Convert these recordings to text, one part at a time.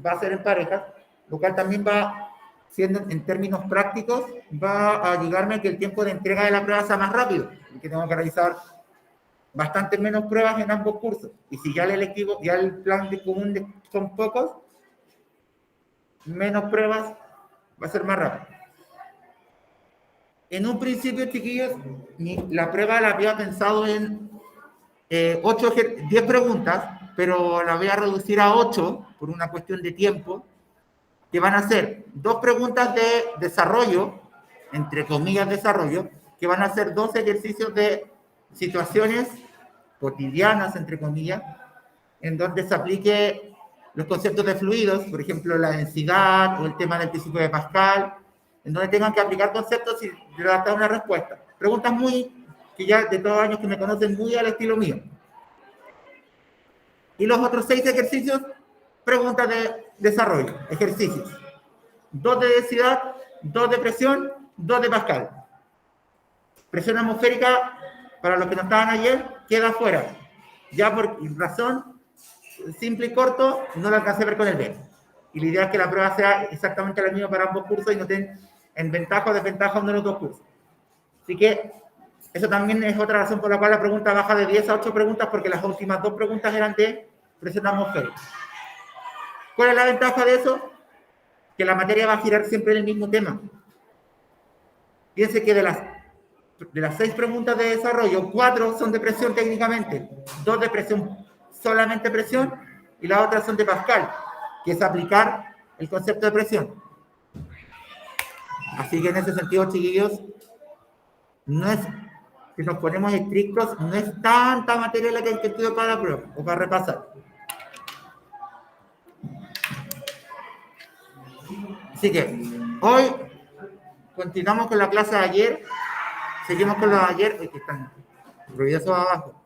va a ser en parejas, lo cual también va siendo, en términos prácticos, va a ayudarme a que el tiempo de entrega de la prueba sea más rápido, porque tengo que realizar bastante menos pruebas en ambos cursos. Y si ya el electivo, ya el plan de común son pocos, menos pruebas, va a ser más rápido. En un principio, chiquillos, la prueba la había pensado en 10 preguntas, pero la voy a reducir a 8 por una cuestión de tiempo, que van a ser 2 preguntas de desarrollo, entre comillas desarrollo, que van a ser 2 ejercicios de situaciones cotidianas, entre comillas, en donde se aplique los conceptos de fluidos, por ejemplo, la densidad o el tema del principio de Pascal, en donde tengan que aplicar conceptos y redactar una respuesta. Preguntas que ya de todos los años que me conocen, muy al estilo mío. Y los otros 6 ejercicios, preguntas de desarrollo, ejercicios. 2 de densidad, 2 de presión, 2 de Pascal. Presión atmosférica, para los que no estaban ayer, queda fuera. Ya por razón simple y corto, no lo alcancé a ver con el B. Y la idea es que la prueba sea exactamente la misma para ambos cursos y no estén en ventaja o desventaja uno de los dos cursos. Así que eso también es otra razón por la cual la pregunta baja de 10 a 8 preguntas, porque las últimas 2 preguntas eran de presión atmosférica. ¿Cuál es la ventaja de eso? Que la materia va a girar siempre en el mismo tema. Piense que de las 6 preguntas de desarrollo, 4 son de presión técnicamente, 2 de presión, solamente presión, y las otras son de Pascal, que es aplicar el concepto de presión. Así que en ese sentido, chiquillos, no es, si nos ponemos estrictos, no es tanta materia la que hay que estudiar para la prueba o para repasar. Así que hoy continuamos con la clase de ayer, seguimos con la de ayer, que están ruidosos abajo.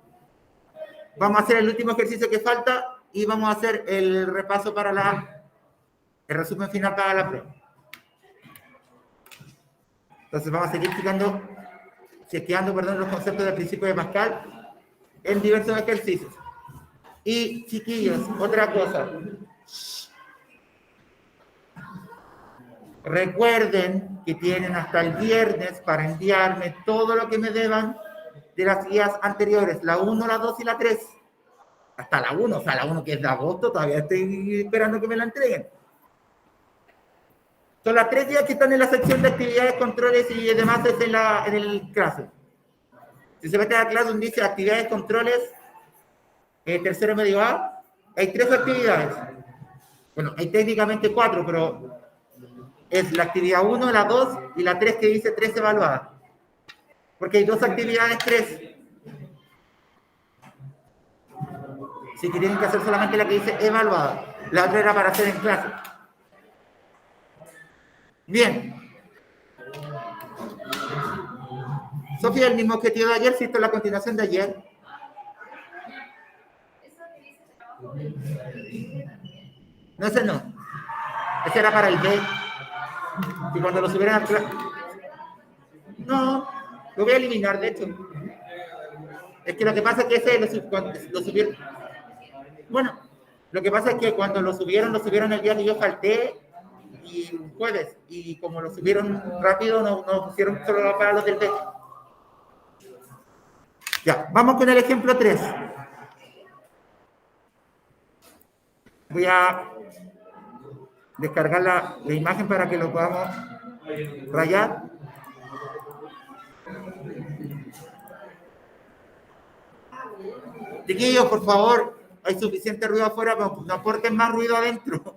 Vamos a hacer el último ejercicio que falta y vamos a hacer el repaso para el resumen final para la prueba. Entonces vamos a seguir chequeando los conceptos del principio de Pascal en diversos ejercicios. Y chiquillos, otra cosa. Recuerden que tienen hasta el viernes para enviarme todo lo que me deban de las guías anteriores, la 1, la 2 y la 3. Hasta la 1, o sea, la 1 que es de agosto, todavía estoy esperando que me la entreguen. Son las 3 días que están en la sección de actividades, controles y demás es en el clase. Si se mete a la clase donde dice actividades, controles, tercero medio A, hay 3 actividades. Bueno, hay técnicamente 4, pero es la actividad 1, la 2 y la 3 que dice 3 evaluadas. Porque hay 2 actividades 3. Así que tienen que hacer solamente la que dice evaluada. La otra era para hacer en clase. Bien. Sofía, el mismo objetivo de ayer, si esto es la continuación de ayer. No, ese no. Ese era para el B. Y cuando lo subieran a clase. No, lo voy a eliminar, de hecho. Es que lo que pasa es que ese lo subieron. Bueno, lo que pasa es que cuando lo subieron el día que yo falté y un jueves. Y como lo subieron rápido, no pusieron solo para los del B. Ya, vamos con el ejemplo 3. Voy a descargar la imagen para que lo podamos rayar. Chiquillos, por favor, hay suficiente ruido afuera, pero no aporten más ruido adentro.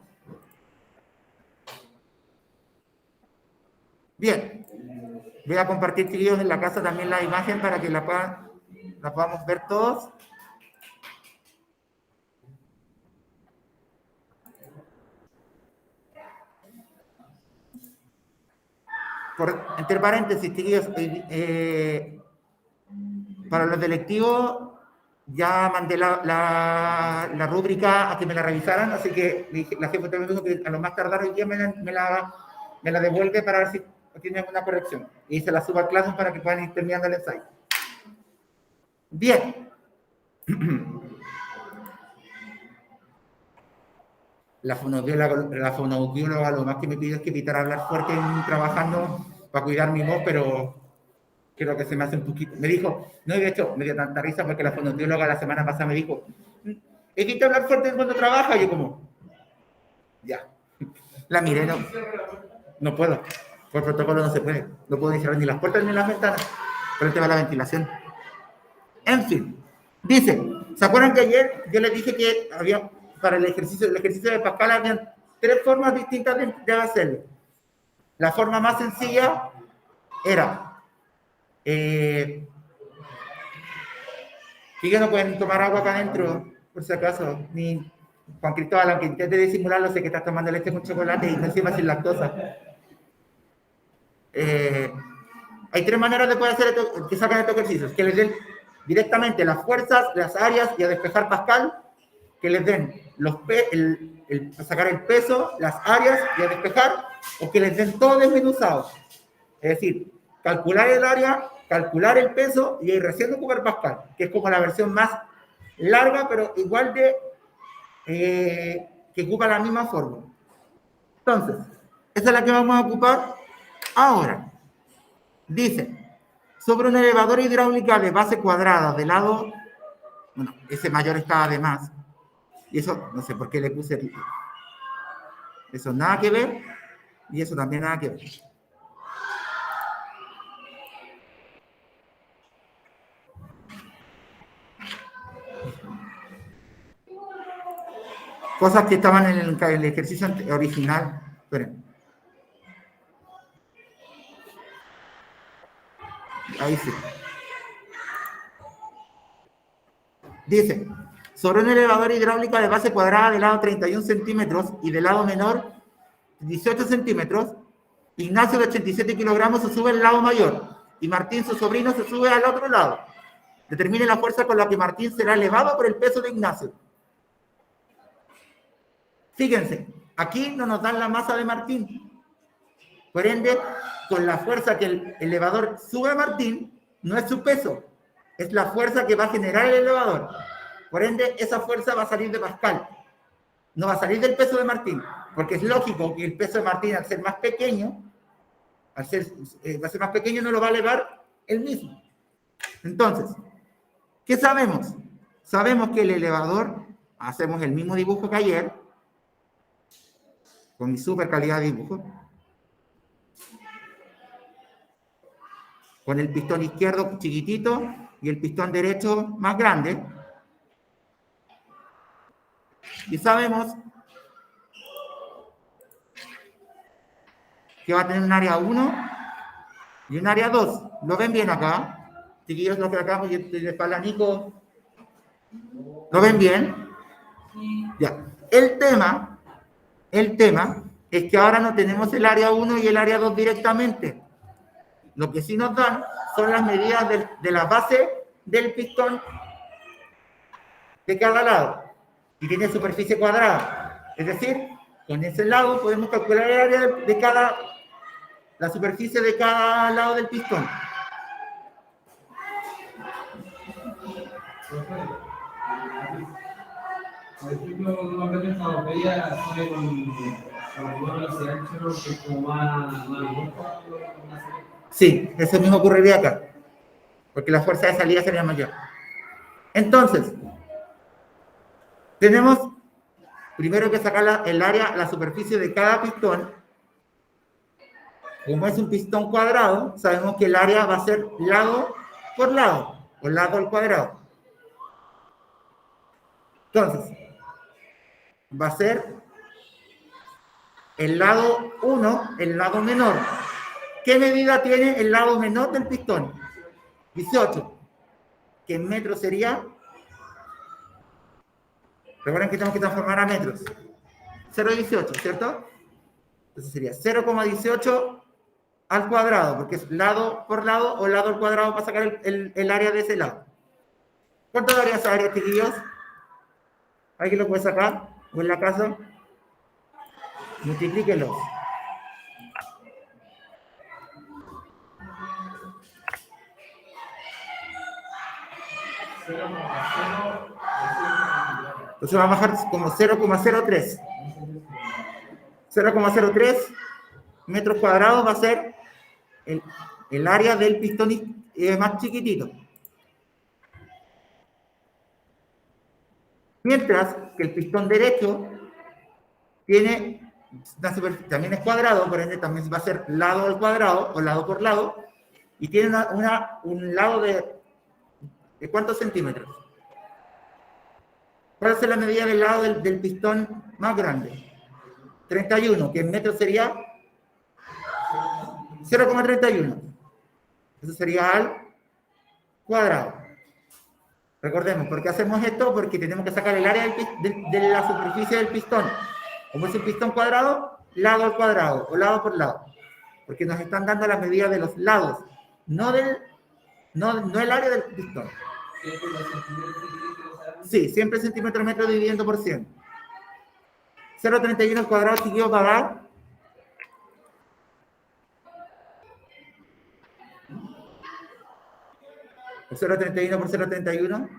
Bien, voy a compartir, chiquillos, en la casa también la imagen para que la podamos ver todos. Entre paréntesis, chiquillos, para los selectivos ya mandé la rúbrica a que me la revisaran, así que la jefa también dijo que a lo más tardar hoy día me la devuelve para ver si tiene alguna corrección. Y se la subo al Classroom para que puedan ir terminando el ensayo. Bien. La fonoaudióloga lo más que me pidió es que evitara hablar fuerte trabajando para cuidar mi voz, pero creo que se me hace un poquito. Me dijo, no, y de hecho, me dio tanta risa porque la fonoaudióloga la semana pasada me dijo, evita hablar fuerte cuando trabaja. Y yo como, ya. La miré, no puedo. Por protocolo no se puede. No puedo ni cerrar ni las puertas ni las ventanas. Por el tema de la ventilación. En fin. Dice, ¿se acuerdan que ayer yo les dije que había, para el ejercicio de Pascal, habían 3 formas distintas de hacerlo? La forma más sencilla era que ya no pueden tomar agua acá adentro, por si acaso, ni Juan Cristóbal, aunque intente disimularlo, sé que estás tomando leche con chocolate y encima sin lactosa. Hay 3 maneras de poder hacer que sacan estos ejercicios: que les den directamente las fuerzas, las áreas y a despejar Pascal, que les den sacar el peso, las áreas y a despejar, o que les den todo desmenuzado. Es decir, calcular el área, calcular el peso y recién ocupar Pascal, que es como la versión más larga, pero igual de que ocupa la misma fórmula. Entonces, esa es la que vamos a ocupar ahora. Dice, sobre una elevadora hidráulica de base cuadrada de lado, bueno, ese mayor está además, y eso no sé por qué le puse eso, nada que ver, y eso también nada que ver. Cosas que estaban en el ejercicio original. Esperen. Ahí sí. Dice, sobre una elevadora hidráulica de base cuadrada de lado 31 centímetros y de lado menor 18 centímetros, Ignacio de 87 kilogramos se sube al lado mayor y Martín, su sobrino, se sube al otro lado. Determine la fuerza con la que Martín será elevado por el peso de Ignacio. Fíjense, aquí no nos dan la masa de Martín. Por ende, con la fuerza que el elevador sube a Martín, no es su peso, es la fuerza que va a generar el elevador. Por ende, esa fuerza va a salir de Pascal, no va a salir del peso de Martín, porque es lógico que el peso de Martín, al ser más pequeño, va a ser más pequeño, no lo va a elevar él mismo. Entonces, ¿qué sabemos? Sabemos que el elevador, hacemos el mismo dibujo que ayer, con mi super calidad de dibujo, con el pistón izquierdo chiquitito y el pistón derecho más grande. Y sabemos que va a tener un área 1 y un área 2. ¿Lo ven bien acá? Chiquillos, lo que acá, y de espalda Nico. ¿Lo ven bien? Ya. El tema es que ahora no tenemos el área 1 y el área 2 directamente. Lo que sí nos dan son las medidas de la base del pistón de cada lado. Y tiene superficie cuadrada. Es decir, con ese lado podemos calcular el área de la superficie de cada lado del pistón. Por ejemplo, no aprendí esta botella sale con velocidad que es como más Sí, eso mismo ocurriría acá, porque la fuerza de salida sería mayor. Entonces, tenemos primero que sacar el área, la superficie de cada pistón. Como es un pistón cuadrado, sabemos que el área va a ser lado por lado, o lado al cuadrado. Entonces, va a ser el lado 1, el lado menor. ¿Qué medida tiene el lado menor del pistón? 18. ¿Qué en metros sería? Recuerden que tenemos que transformar a metros. 0,18, ¿cierto? Entonces sería 0,18 al cuadrado, porque es lado por lado o lado al cuadrado para sacar el área de ese lado. ¿Cuánto daría esa área, chiquillos? ¿Alguien lo puede sacar? ¿O en la casa? Multiplíquenlo. Entonces va a bajar como 0,03. 0,03 metros cuadrados va a ser el área del pistón más chiquitito. Mientras que el pistón derecho tiene también es cuadrado, por ende también va a ser lado al cuadrado o lado por lado, y tiene un lado de ¿cuántos centímetros? ¿Cuál es la medida del lado del pistón más grande? 31, que en metros sería 0,31. Eso sería al cuadrado. Recordemos, ¿por qué hacemos esto? Porque tenemos que sacar el área de la superficie del pistón. Como es un pistón cuadrado, lado al cuadrado o lado por lado. Porque nos están dando la medida de los lados, no el área del pistón. Sí, siempre centímetro metro dividiendo por 100. 0,31 al cuadrado chiquillos va a dar 0,31 por 0,31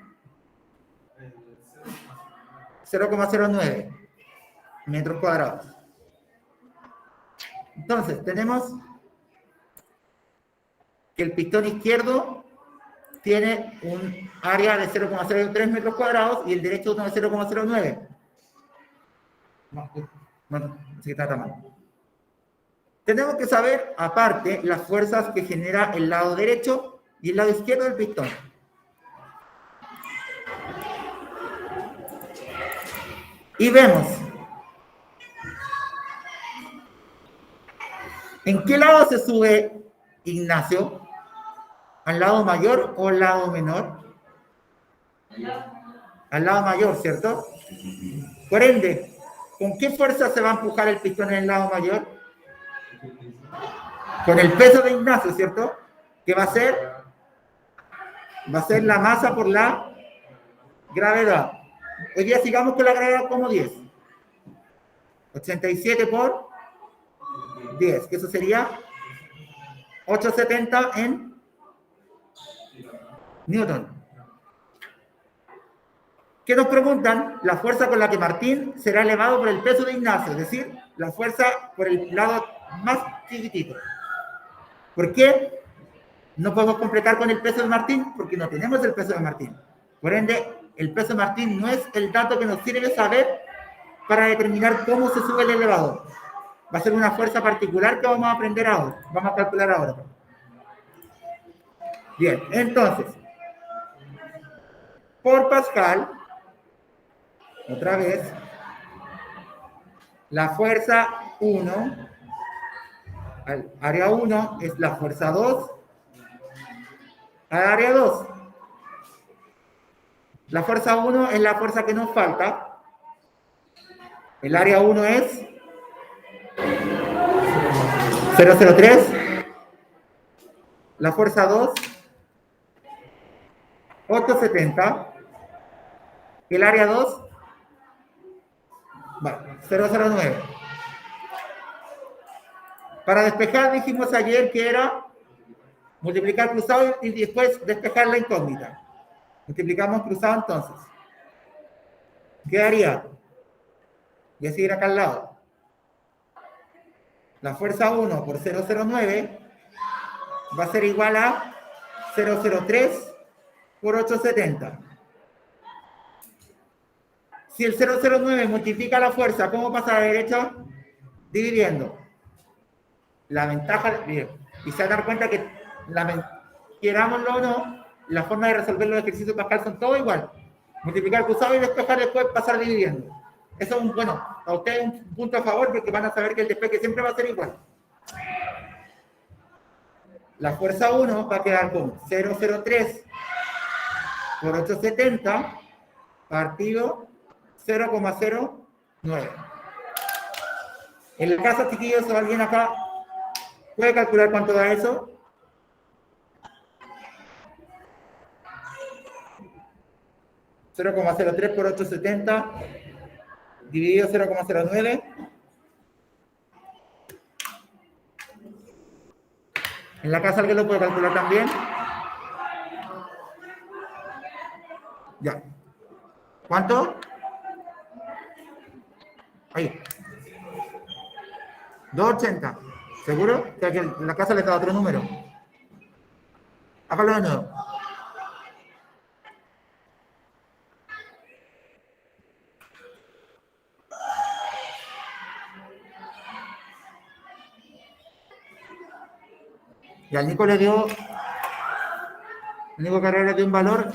0,09 metros cuadrados. Entonces, tenemos que el pistón izquierdo tiene un área de 0,03 metros cuadrados y el derecho uno de 0,09. No, así que está mal. Tenemos que saber, aparte, las fuerzas que genera el lado derecho y el lado izquierdo del pistón. Y vemos ¿en qué lado se sube Ignacio? ¿Al lado mayor o al lado menor? Al lado mayor, ¿cierto? Por ende, ¿con qué fuerza se va a empujar el pistón en el lado mayor? Con el peso de Ignacio, ¿cierto? ¿Qué va a ser? Va a ser la masa por la gravedad. Hoy día sigamos con la gravedad como 10. 87 por 10, que eso sería 870 en Newton. ¿Qué nos preguntan? La fuerza con la que Martín será elevado por el peso de Ignacio, es decir, la fuerza por el lado más chiquitito. ¿Por qué no podemos completar con el peso de Martín? Porque no tenemos el peso de Martín. Por ende, el peso de Martín no es el dato que nos sirve saber para determinar cómo se sube el elevador. Va a ser una fuerza particular que vamos a aprender ahora. Vamos a calcular ahora. Bien, entonces, por Pascal, otra vez, la fuerza 1, al área 1 es la fuerza 2 al área 2. La fuerza 1 es la fuerza que nos falta. El área 1 es 0,03. La fuerza 2, 870. El área 2, 0,09. Para despejar dijimos ayer que era multiplicar cruzado y después despejar la incógnita. Multiplicamos cruzado entonces. ¿Qué haría? Voy a seguir acá al lado. La fuerza 1 por 0,09 va a ser igual a 0,03 por 870. Si el 0,09 multiplica la fuerza, ¿cómo pasa a la derecha? Dividiendo. La ventaja, y se van a dar cuenta que, querámoslo o no, la forma de resolver los ejercicios de Pascal son todo igual. Multiplicar cruzado y despejar después pasar dividiendo. Eso es a ustedes un punto a favor porque van a saber que el despeje siempre va a ser igual. La fuerza 1 va a quedar con 0,03 por 870 partido 0,09. En la casa, chiquillos, ¿alguien acá puede calcular cuánto da eso? $0,03 por 870 dividido 0,09. ¿En la casa alguien lo puede calcular también? Ya. ¿Cuánto? Ahí. 280. ¿Seguro? Que en la casa le da otro número. Hágalo de nuevo. Y al Nico le dio, el Nico Carrera le dio un valor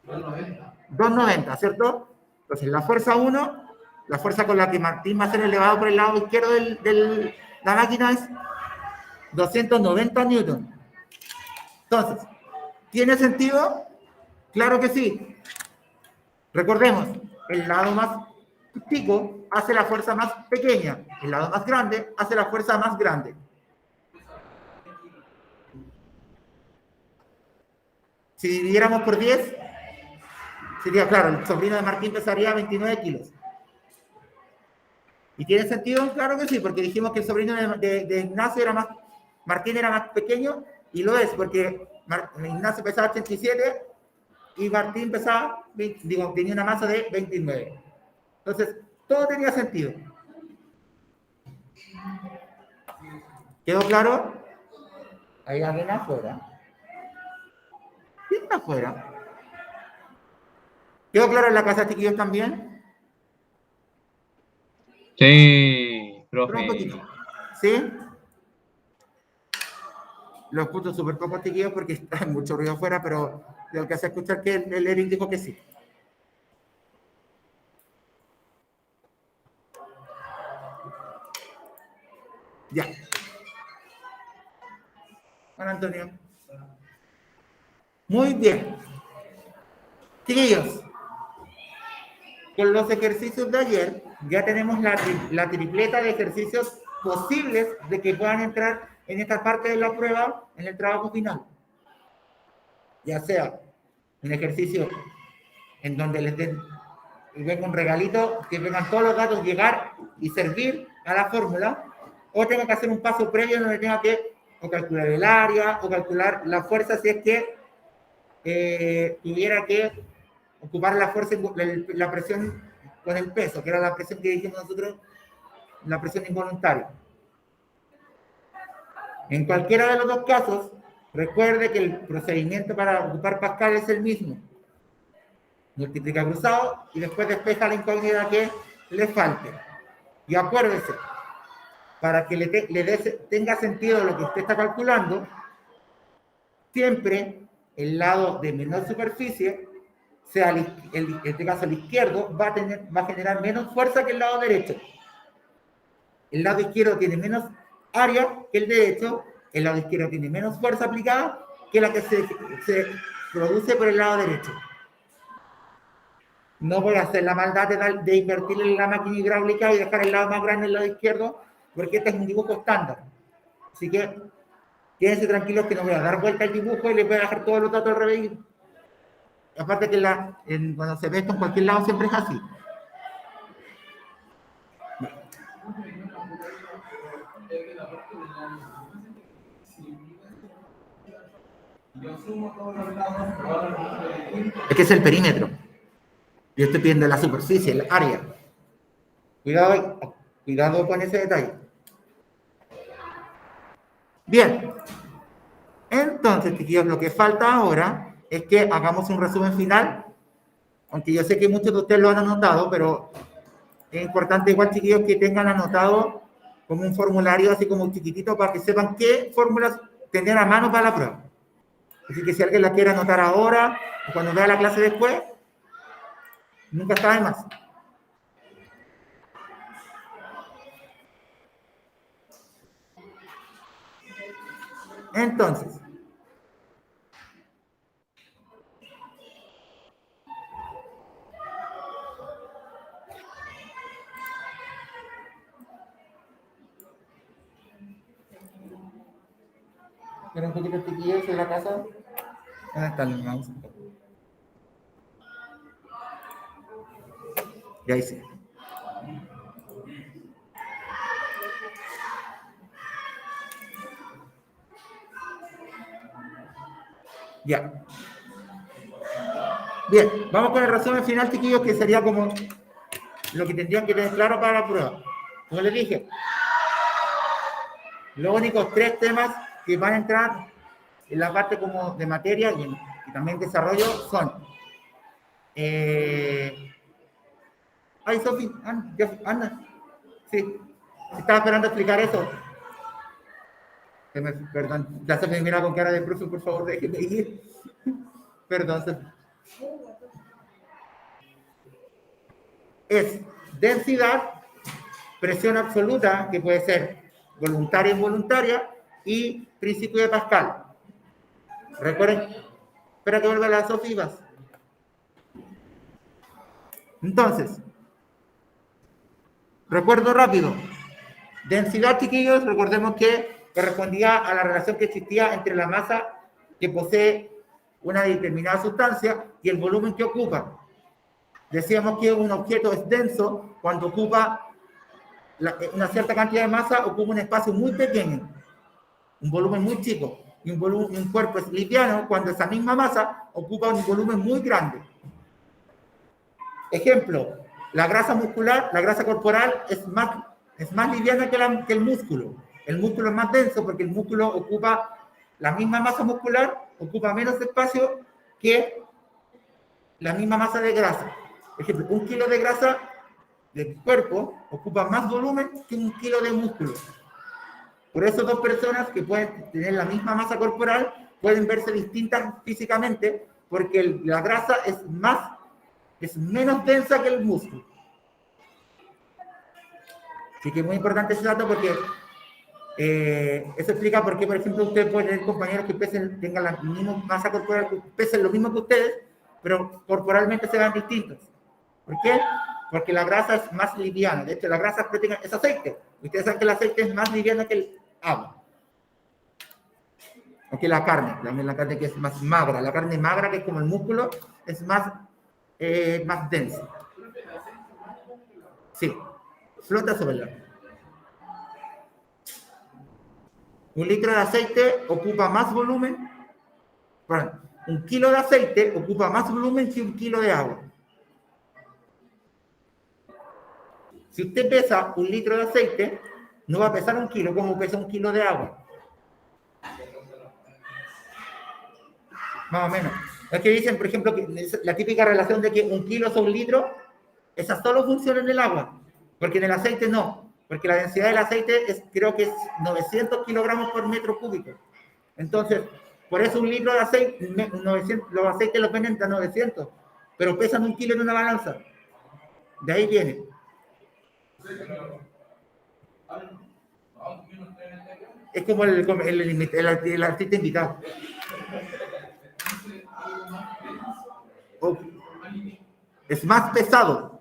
290, ¿cierto? Entonces la fuerza 1, la fuerza con la que Martín va a ser elevado por el lado izquierdo de la máquina es 290 newton. Entonces, ¿tiene sentido? Claro que sí. Recordemos, el lado más chico hace la fuerza más pequeña, el lado más grande hace la fuerza más grande. Si dividiéramos por 10, sería claro, el sobrino de Martín pesaría 29 kilos. ¿Y tiene sentido? Claro que sí, porque dijimos que el sobrino de Ignacio era más, Martín era más pequeño, y lo es, porque Ignacio pesaba 87 y Martín pesaba, tenía una masa de 29. Entonces, todo tenía sentido. ¿Quedó claro? Hay alguien afuera. ¿Quién está afuera? ¿Quedó claro en la casa, chiquillos, también? Sí, Pero un poquito. profe. ¿Sí? Lo escucho súper poco, chiquillos, porque está mucho ruido afuera, pero lo que hace escuchar que el Eric dijo que sí. Ya. Juan Antonio. Muy bien. Chiquillos, con los ejercicios de ayer, ya tenemos la tripleta de ejercicios posibles de que puedan entrar en esta parte de la prueba, en el trabajo final. Ya sea un ejercicio en donde les den y venga un regalito, que vengan todos los datos, llegar y servir a la fórmula, o tengo que hacer un paso previo donde tenga que o calcular el área, o calcular la fuerza si es que tuviera que ocupar la fuerza, la presión con el peso, que era la presión que dijimos nosotros, la presión involuntaria. En cualquiera de los dos casos, recuerde que el procedimiento para ocupar Pascal es el mismo. Multiplica cruzado y después despeja la incógnita que le falte. Y acuérdese, para que tenga sentido lo que usted está calculando, siempre el lado de menor superficie, sea en este caso el izquierdo, va a generar menos fuerza que el lado derecho. El lado izquierdo tiene menos área que el derecho, el lado izquierdo tiene menos fuerza aplicada que la que se produce por el lado derecho. No voy a hacer la maldad de invertir en la máquina hidráulica y dejar el lado más grande el lado izquierdo, porque este es un dibujo estándar. Así que quédense tranquilos que no voy a dar vuelta al dibujo y les voy a dejar todos los datos al revés. Aparte que cuando se ve esto en cualquier lado siempre es así. Es que es el perímetro. Yo estoy pidiendo la superficie, el área. Cuidado con ese detalle. Bien. Entonces, chiquillos, lo que falta ahora es que hagamos un resumen final. Aunque yo sé que muchos de ustedes lo han anotado, pero es importante igual, chiquillos, que tengan anotado como un formulario así como chiquitito para que sepan qué fórmulas tener a mano para la prueba. Así que si alguien la quiere anotar ahora o cuando vea la clase después, nunca está de más. Entonces, ¿quieren un poquito chiquillos en la casa? ¿Dónde están los mouse? Ya hice. Ya. Bien, vamos con el resumen final, chiquillos, que sería como lo que tendrían que tener claro para la prueba. Como les dije, los únicos 3 temas que van a entrar en la parte como de materia y también desarrollo son... ay, Sofi, anda. Sí, estaba esperando explicar eso. Perdón, ya se me mira con cara de profe, por favor, déjeme ir. Perdón, Sofi. Es densidad, presión absoluta, que puede ser voluntaria e involuntaria, y principio de Pascal. Recuerden, espera que vuelva las Sofivas. Entonces, recuerdo rápido. Densidad, chiquillos, recordemos que correspondía a la relación que existía entre la masa que posee una determinada sustancia y el volumen que ocupa. Decíamos que un objeto es denso cuando ocupa una cierta cantidad de masa, ocupa un espacio muy pequeño, un volumen muy chico, y un cuerpo es liviano cuando esa misma masa ocupa un volumen muy grande. Ejemplo, la grasa muscular, la grasa corporal es más liviana que el músculo. El músculo es más denso porque el músculo ocupa la misma masa muscular, ocupa menos espacio que la misma masa de grasa. Por ejemplo, 1 kilo de grasa del cuerpo ocupa más volumen que 1 kilo de músculo. Por eso 2 personas que pueden tener la misma masa corporal pueden verse distintas físicamente porque la grasa es menos densa que el músculo. Así que es muy importante ese dato porque eso explica por qué, por ejemplo, ustedes pueden tener compañeros que tengan la misma masa corporal, que pesen lo mismo que ustedes, pero corporalmente se vean distintos. ¿Por qué? Porque la grasa es más liviana. De hecho, la grasa es aceite. Ustedes saben que el aceite es más liviano que el agua. O que la carne, también la carne que es más magra. La carne magra, que es como el músculo, es más densa. Sí, flota sobre el agua. 1 litro de aceite ocupa más volumen. Bueno, 1 kilo de aceite ocupa más volumen que 1 kilo de agua. Si usted pesa 1 litro de aceite, no va a pesar 1 kilo como pesa 1 kilo de agua. Más o menos. Es que dicen, por ejemplo, que la típica relación de que 1 kilo sobre 1 litro, esa solo funciona en el agua, porque en el aceite no. Porque la densidad del aceite creo que es 900 kilogramos por metro cúbico. Entonces, por eso 1 litro de aceite, 900, los aceites los venden a 900, pero pesan 1 kilo en una balanza. De ahí viene. Es como el artista invitado. Es más pesado.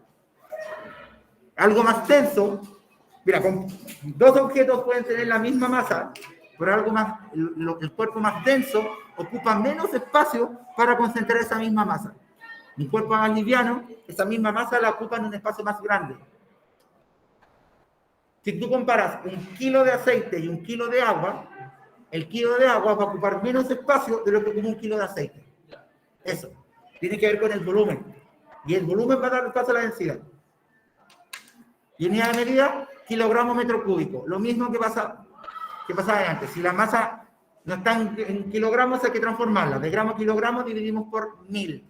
Algo más denso. Mira, con 2 objetos pueden tener la misma masa, pero el cuerpo más denso ocupa menos espacio para concentrar esa misma masa. Un cuerpo más liviano, esa misma masa la ocupa en un espacio más grande. Si tú comparas 1 kilo de aceite y 1 kilo de agua, el kilo de agua va a ocupar menos espacio de lo que ocupa 1 kilo de aceite. Eso. Tiene que ver con el volumen. Y el volumen va a dar paso a la densidad. Y unidad de medida, kilogramo metro cúbico. Lo mismo que pasaba antes. Si la masa no está en kilogramos, hay que transformarla. De gramo a kilogramo dividimos por 1000.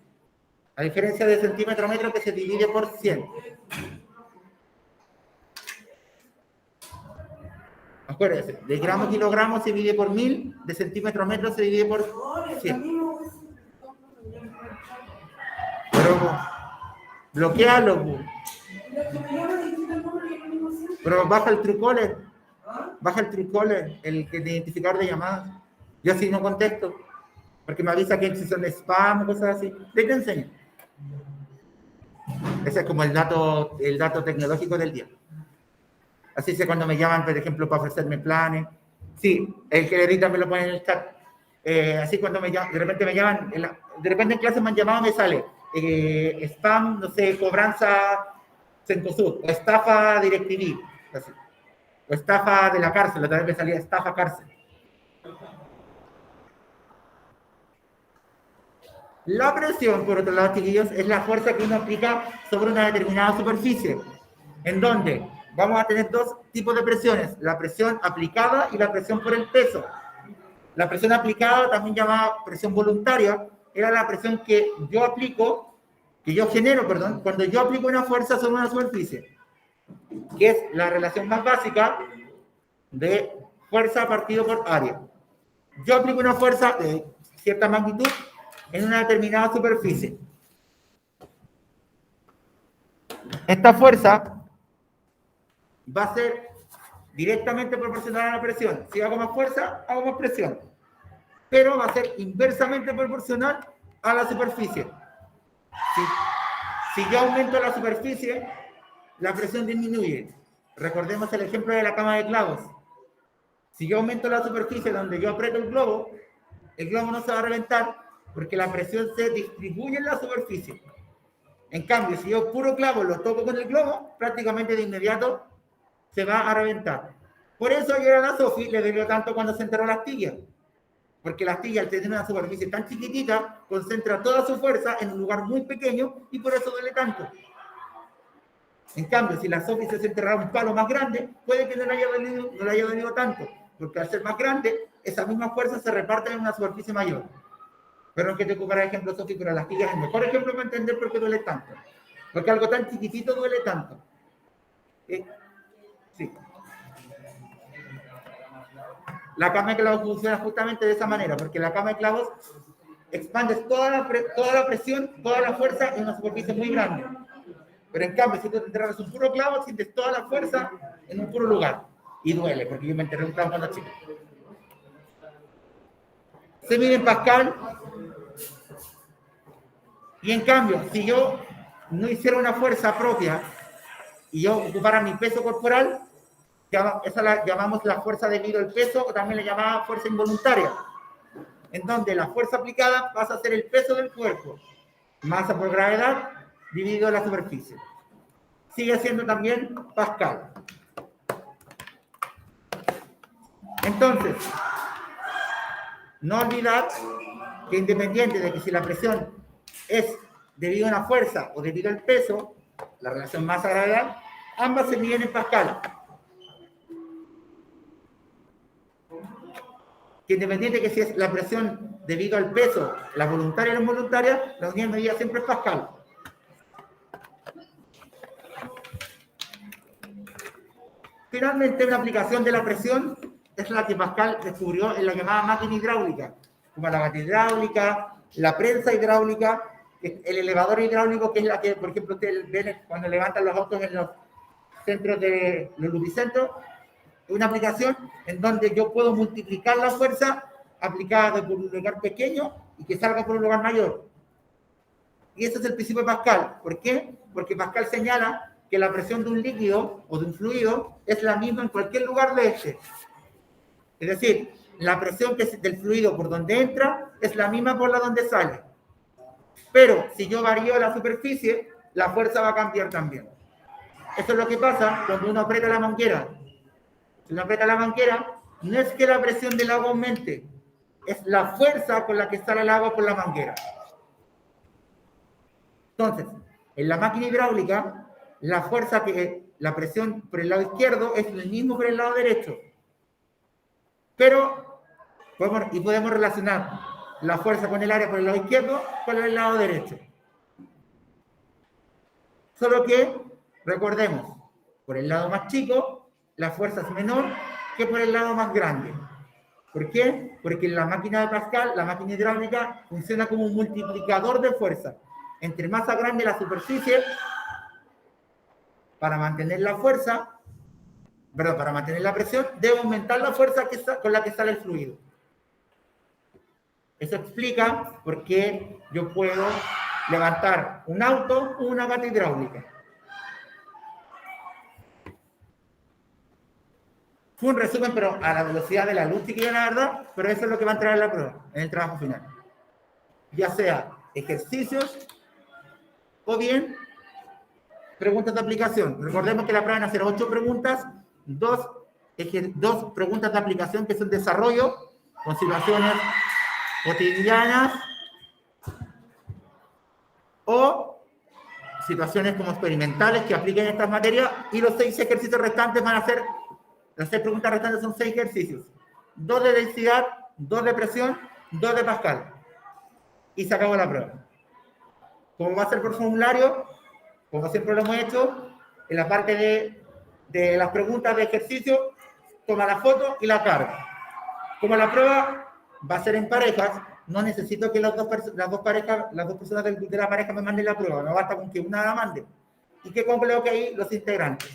A diferencia de centímetro a metro que se divide por 100. Acuérdense, de gramo a kilogramo se divide por 1000, de centímetro a metro se divide por 100. Pero bloquealo. Pero baja el Truecaller. Baja el Truecaller, el identificador de llamadas. Yo así no contesto, porque me avisa que si son spam o cosas así. Te enseño. Ese es como el dato tecnológico del día. Así es cuando me llaman, por ejemplo, para ofrecerme planes. Sí, el generita me lo pone en el chat. Así cuando de repente me llaman, de repente en clase me han llamado, me sale spam, no sé, cobranza Cencosud, o estafa DirecTV, así. O estafa de la cárcel, otra vez me salía estafa cárcel. La presión, por otro lado, chiquillos, es la fuerza que uno aplica sobre una determinada superficie, en donde vamos a tener dos tipos de presiones, la presión aplicada y la presión por el peso. La presión aplicada, también llamada presión voluntaria, era la presión que yo aplico, que yo genero, perdón, cuando yo aplico una fuerza sobre una superficie, que es la relación más básica de fuerza partido por área. Yo aplico una fuerza de cierta magnitud en una determinada superficie. Esta fuerza va a ser directamente proporcional a la presión. Si hago más fuerza, hago más presión. Pero va a ser inversamente proporcional a la superficie. Si yo aumento la superficie, la presión disminuye. Recordemos el ejemplo de la cama de clavos. Si yo aumento la superficie donde yo aprieto el globo no se va a reventar porque la presión se distribuye en la superficie. En cambio, si yo puro clavo lo toco con el globo, prácticamente de inmediato se va a reventar. Por eso ayer a la Sofi le dolió tanto cuando se enterró la astilla. Porque la astilla, al tener una superficie tan chiquitita, concentra toda su fuerza en un lugar muy pequeño y por eso duele tanto. En cambio, si la Sofi se enterrara un palo más grande, puede que no le haya dolido tanto, porque al ser más grande, esa misma fuerza se reparte en una superficie mayor. Pero que te ocupará el ejemplo, Sofi, pero la astilla es el mejor ejemplo para entender por qué duele tanto. Porque algo tan chiquitito duele tanto. Sí. La cama de clavos funciona justamente de esa manera, porque la cama de clavos expandes toda la presión, toda la fuerza en una superficie muy grande. Pero en cambio, si tú te enterras un puro clavo, sientes toda la fuerza en un puro lugar. Y duele, porque yo me enterré un clavo cuando chico. Se mide en Pascal. Y en cambio, si yo no hiciera una fuerza propia y yo ocupara mi peso corporal, esa la llamamos la fuerza debido al peso, o también le llamaba fuerza involuntaria, en donde la fuerza aplicada pasa a ser el peso del cuerpo, masa por gravedad, dividido la superficie. Sigue siendo también Pascal. Entonces, no olvidar que independiente de que si la presión es debido a una fuerza o debido al peso, la relación masa-gravedad, ambas se miden en Pascal. Que independiente de que si es la presión debido al peso, la voluntaria o la involuntaria, la unidad de medida siempre es Pascal. Finalmente, una aplicación de la presión es la que Pascal descubrió en la llamada máquina hidráulica, como la gata hidráulica, la prensa hidráulica, el elevador hidráulico, que es la que, por ejemplo, ustedes ven cuando levantan los autos en los centros de los lubricentros, una aplicación en donde yo puedo multiplicar la fuerza aplicada por un lugar pequeño y que salga por un lugar mayor. Y ese es el principio de Pascal. ¿Por qué? Porque Pascal señala que la presión de un líquido o de un fluido es la misma en cualquier lugar de este. Es decir, la presión que es del fluido por donde entra es la misma por la donde sale. Pero si yo varío la superficie, la fuerza va a cambiar también. Esto es lo que pasa cuando uno aprieta la manguera. Si uno aprieta la manguera, no es que la presión del agua aumente, es la fuerza con la que sale el agua por la manguera. Entonces, en la máquina hidráulica, la fuerza la presión por el lado izquierdo es el mismo por el lado derecho. Pero, podemos relacionar la fuerza con el área por el lado izquierdo con el lado derecho. Solo que, recordemos, por el lado más chico, la fuerza es menor que por el lado más grande. ¿Por qué? Porque en la máquina de Pascal, la máquina hidráulica, funciona como un multiplicador de fuerza. Entre más grande la superficie, para mantener la fuerza, para mantener la presión, debe aumentar la fuerza con la que sale el fluido. Eso explica por qué yo puedo levantar un auto o una gata hidráulica. Fue un resumen, pero a la velocidad de la luz, chiquillos, la verdad, pero eso es lo que va a entrar en la prueba, en el trabajo final. Ya sea ejercicios o bien preguntas de aplicación. Recordemos que la prueba van a ser 8 preguntas, 2 preguntas de aplicación que son desarrollo, con situaciones cotidianas o situaciones como experimentales que apliquen estas materias, y los 6 ejercicios restantes van a ser, las 6 preguntas restantes son 6 ejercicios. 2 de densidad, 2 de presión, 2 de Pascal. Y se acabó la prueba. Como va a ser por formulario, como siempre lo hemos hecho, en la parte de las preguntas de ejercicio, toma la foto y la carga. Como la prueba va a ser en parejas, no necesito que las dos personas de la pareja me manden la prueba, no basta con que una la mande. Y que coloque ahí los integrantes.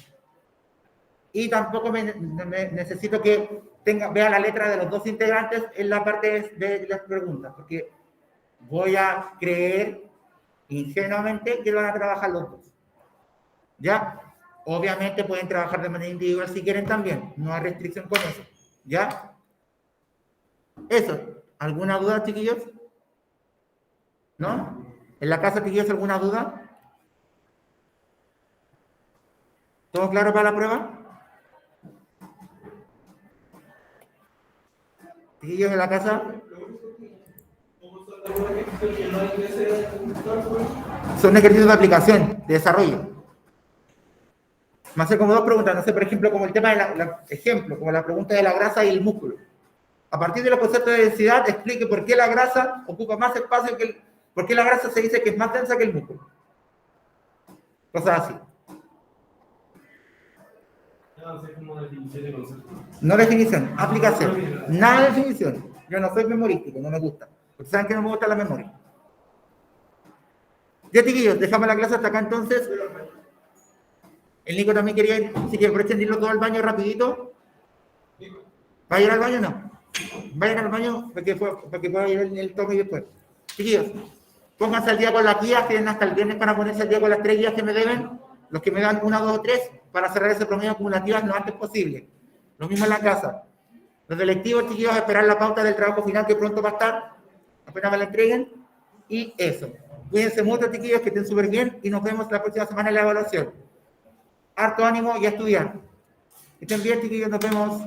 Y tampoco necesito que vea la letra de los dos integrantes en la parte de las preguntas, porque voy a creer ingenuamente que van a trabajar los dos. ¿Ya? Obviamente pueden trabajar de manera individual si quieren también, no hay restricción con eso. ¿Ya? Eso. ¿Alguna duda, chiquillos? ¿No? ¿En la casa, chiquillos, alguna duda? ¿Todo claro para la prueba? ¿Chiquillos en la casa? Son ejercicios de aplicación, de desarrollo. Me hace como 2 preguntas, no sé, por ejemplo, como el tema ejemplo, como la pregunta de la grasa y el músculo. A partir de los conceptos de densidad, explique por qué la grasa ocupa más espacio por qué la grasa se dice que es más densa que el músculo. Cosas así. No definición, aplicación. Nada de definición. Yo no soy memorístico, no me gusta. Porque saben que no me gusta la memoria. Ya, chiquillos, dejamos la clase hasta acá entonces. El Nico también quería ir, si que aprovechen de irlo todo al baño rapidito. ¿Va a ir al baño o no? Vayan al baño para que pueda ir el tome y después. Chiquillos, pónganse al día con las guías, tienen hasta el viernes para ponerse al día con las 3 guías que me deben, los que me dan 1, 2 o 3, para cerrar ese promedio acumulativo lo antes posible. Lo mismo en la casa. Los selectivos, chiquillos, a esperar la pauta del trabajo final que pronto va a estar, apenas me la entreguen, y eso. Cuídense mucho, chiquillos, que estén súper bien, y nos vemos la próxima semana en la evaluación. Harto ánimo y a estudiar. Que estén bien, chiquillos, nos vemos.